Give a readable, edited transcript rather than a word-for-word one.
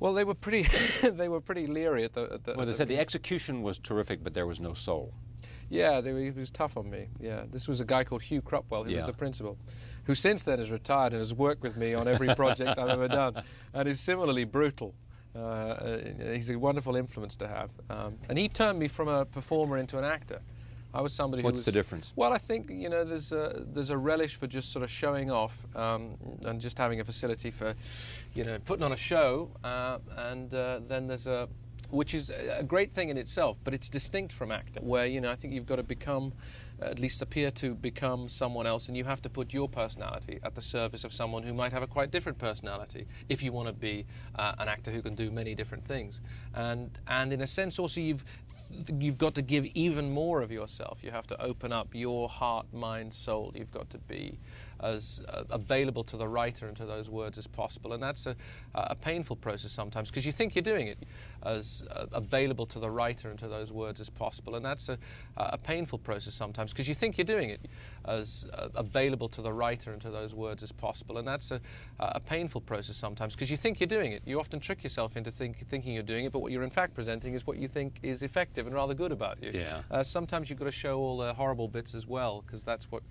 Well, they were pretty, they were pretty leery at the. Well, they said the execution was terrific, but there was no soul. Yeah, he was tough on me. Yeah, this was a guy called Hugh Cropwell, who was the principal, who since then has retired and has worked with me on every project I've ever done, and is similarly brutal. He's a wonderful influence to have, and he turned me from a performer into an actor. I was somebody who What's the difference? Well, I think, you know, there's a relish for just sort of showing off and just having a facility for, you know, putting on a show, and then there's a, which is a great thing in itself, but it's distinct from acting, where, you know, I think you've got to become, at least appear to become someone else, and you have to put your personality at the service of someone who might have a quite different personality if you want to be an actor who can do many different things. And in a sense also you've got to give even more of yourself. You have to open up your heart, mind, soul. You've got to be as available to the writer and to those words as possible, and that's a painful process sometimes, because you think you're doing it. As available to the writer and to those words as possible, and that's a painful process sometimes, because you think you're doing it. As available to the writer and to those words as possible, and that's a painful process sometimes, because you think you're doing it. You often trick yourself into thinking you're doing it, but what you're in fact presenting is what you think is effective and rather good about you. Yeah. Sometimes you've got to show all the horrible bits as well, because that's what